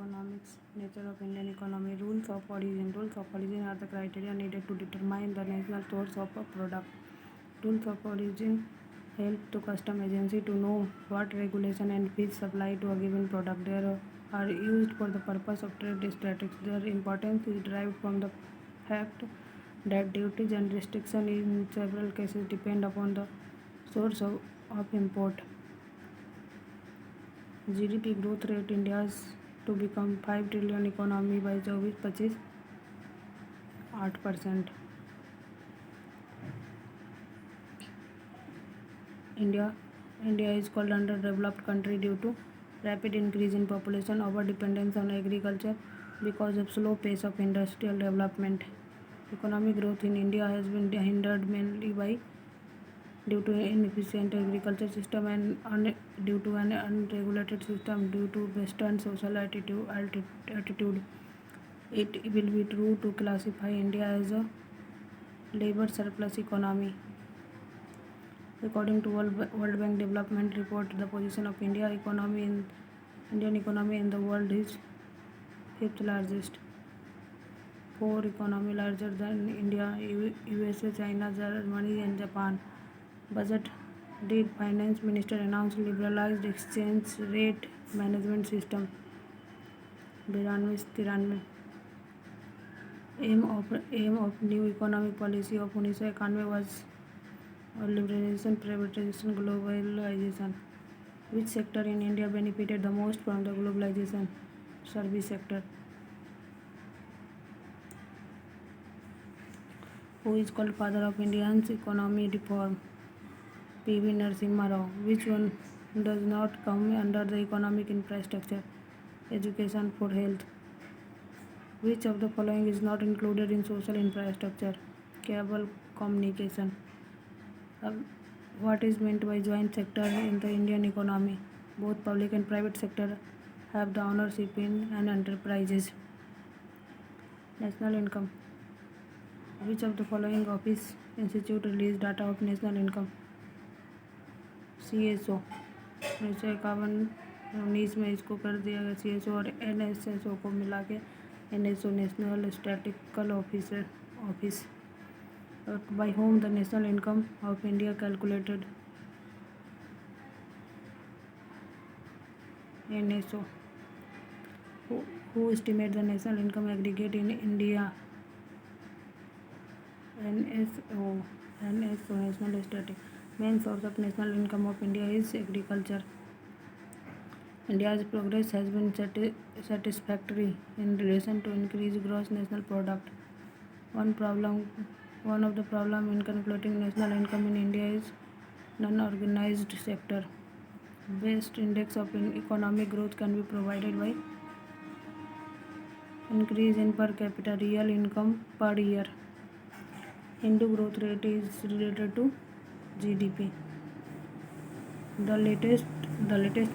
economics, nature of Indian economy, rules of origin. Rules of origin are the criteria needed to determine the national source of a product. Rules of origin help the custom agency to know what regulation and fees apply to a given product. They are used for the purpose of trade statistics. Their importance is derived from the fact that duties and restrictions in several cases depend upon the source of import. GDP growth rate India's to become 5 trillion economy by 24-25, 8%. India is called underdeveloped country due to rapid increase in population, over dependence on agriculture because of slow pace of industrial development. Economic growth in India has been hindered mainly by due to inefficient agriculture system and due to an unregulated system due to Western social attitude. It will be true to classify India as a labor surplus economy. According to World Bank Development Report, the position of Indian economy in the world is fifth largest. Four economy larger than India: USA, China, Germany, and Japan. Budget did Finance Minister announced liberalized exchange rate management system. 92-93 aim of new economic policy of 1991 was liberalization, privatization, globalization. Which sector in India benefited the most from the globalization? Service sector. Who is called father of India's economy reform? P.V. Narasimha Rao. Which one does not come under the economic infrastructure? Education for health. Which of the following is not included in social infrastructure? Cable communication. What is meant by joint sector in the Indian economy? Both public and private sector have the ownership in an enterprises. National income. Which of the following office institute released data of national income? CSO. 1951-19 में इसको कर दिया गया CSO और NSSO को मिला के NSO national statistical office. By whom the national income of India calculated? NSO. Who estimate the national income aggregate in India? NSO. National Statistics. Main source of national income of India is agriculture. India's progress has been satisfactory in relation to increased gross national product. One of the problem in calculating national income in India is non-organized sector. Best index of economic growth can be provided by increase in per capita real income per year. Hindu growth rate is related to GDP. The latest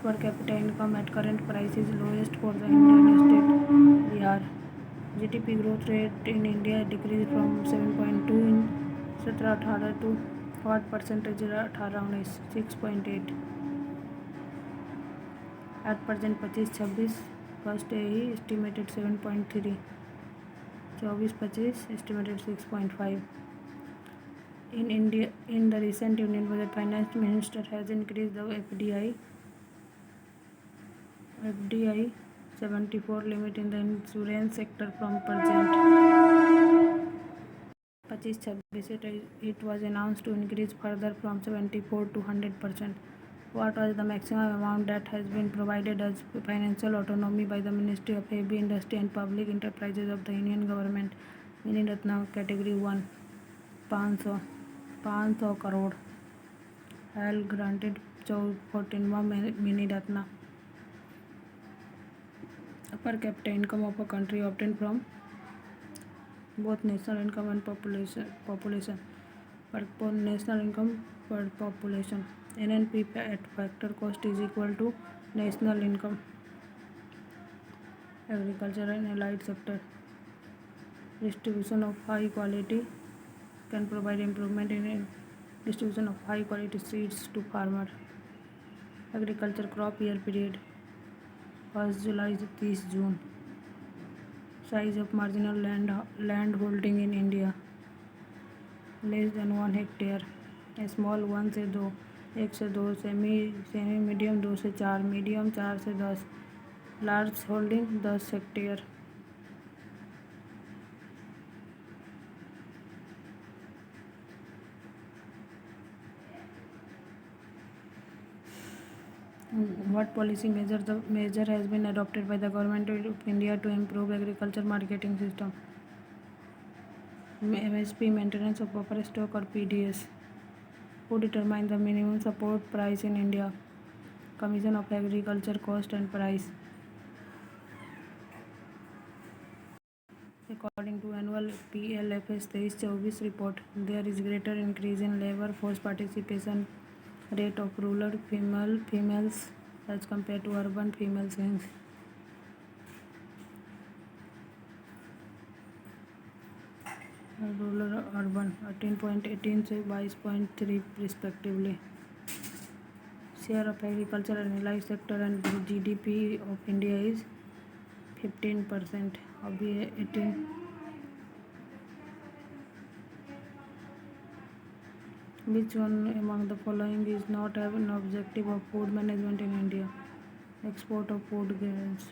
per capita income at current price is lowest for the Indian state Bihar. GDP growth rate in India decreased from 7.2 in 17-18 to what percentage 18-19 6.8. At present 25-26 first he estimated 7.3, 24-25 estimated 6.5. In India, in the recent Union Budget, Finance Minister has increased the FDI 74 limit in the insurance sector from present 25-26. It was announced to increase further from 74 to 100%. What was the maximum amount that has been provided as financial autonomy by the Ministry of Heavy Industry and Public Enterprises of the Union Government? Mini Ratna Category 1 500 crore. HAL granted 14वां Mini Ratna. Per capita income of a country obtained from both national income and population. Per national income per population. NNP at factor cost is equal to national income. Agriculture and allied sector. Distribution of high quality can provide improvement in distribution of high quality seeds to farmer. Agriculture crop year period. 1 July से 30 June. Size of marginal land holding in India less than 1 hectare. Small 1 से 2, 1 से 2, semi medium 2 से 4, medium 4 से 10, large holding 10 hectare. What policy measure has been adopted by the government of India to improve agriculture marketing system? MSP, maintenance of buffer stock, or PDS? Who determines the minimum support price in India? Commission of Agriculture Cost and Price. According to annual PLFS 23-24 report, there is greater increase in labor force participation rate of rural females as compared to urban females. Rural urban 18.18 से 22.3 respectively. Share of agriculture and allied sector and GDP of India is 15% of the 18. Which one among the following is not an objective of food management in India? Export of food grains.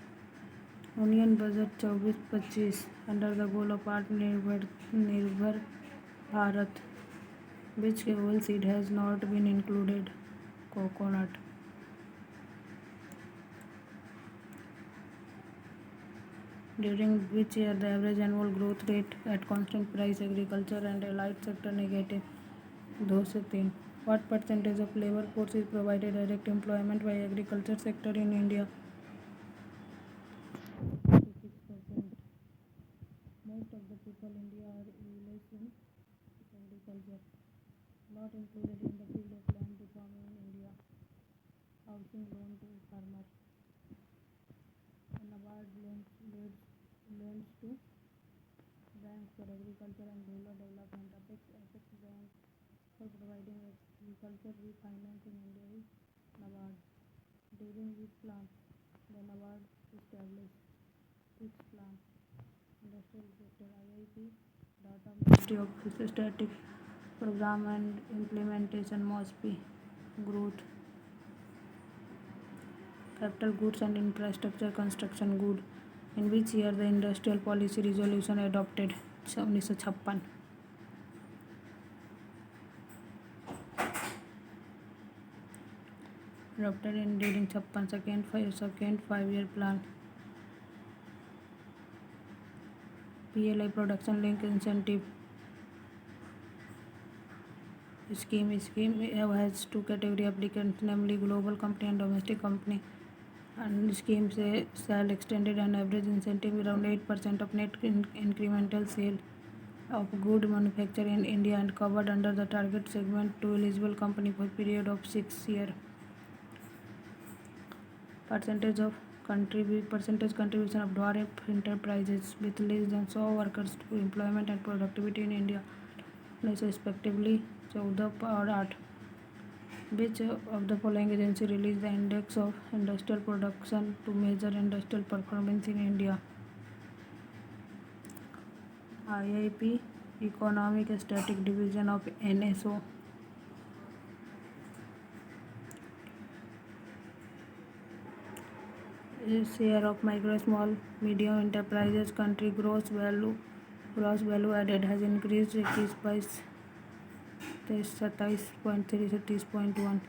Union Budget 24-25 under the goal of Atmanirbhar Bharat. Which oil seed has not been included? Coconut. During which year the average annual growth rate at constant price agriculture and allied sector negative 2 से 3. What percentage of labor force is provided direct employment by agriculture sector in India? 56%. Most of the people in India are engaged in agriculture. Not included in the field of land reform in India. Housing loan to farmers. An award lends to banks for agriculture and rural development. Apex Bank for providing agriculture refinance in India is NABARD. During which plan the NABARD established? Which plan? Industrial sector. IIP, Data Ministry of Static Program and Implementation, MOSPI. Growth. Capital goods and infrastructure construction good. In which year the industrial policy resolution adopted? 1956. Adopted in during 56 second 5-year plan. PLI production link incentive scheme has two category applicants, namely global company and domestic company. And scheme shall extended an average incentive around 8% of net incremental sale of good manufactured in India and covered under the target segment to eligible company for period of 6 years. Percentage contribution of dwarf enterprises with less than 100 workers to employment and productivity in India respectively 14 और 8. Which of the following agency released the index of industrial production to measure industrial performance in India? IIP, Economic Static Division of NSO. Share of micro, small, medium enterprises country gross value added has increased by 27.3 से 30.1.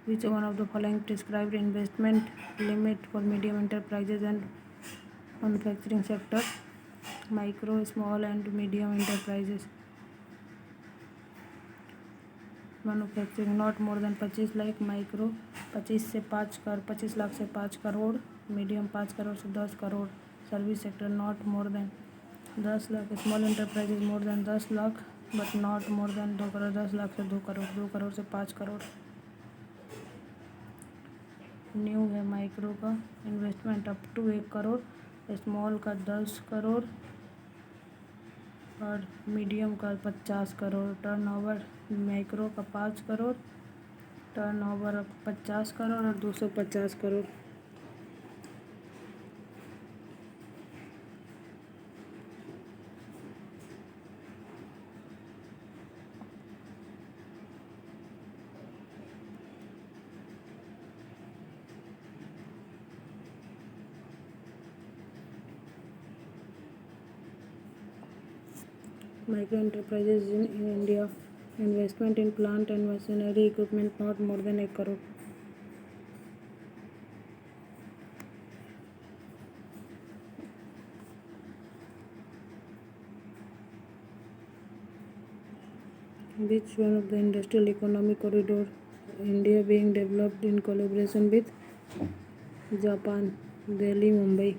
Which one of the following prescribed investment limit for medium enterprises and manufacturing sector? Micro, small and medium enterprises. Manufacturing not more than 25 lakh, micro 25 lakh से 5 crore, medium 5 crore से 10 crore. Service sector not more than 10 lakh. Small enterprises more than 10 lakh but not more than 2 crore. 10 lakh से 2 करोड़, 2 करोड़ से 5 crore. New है micro का investment up to 1 crore, small का 10 करोड़ और medium का 50 crore. Turnover micro का 5 करोड़, टर्नओवर 50 करोड़ और 250 crore. Micro enterprises in India, investment in plant and machinery equipment not more than 1 crore. Which one of the industrial economic corridor India being developed in collaboration with Japan? Delhi, Mumbai.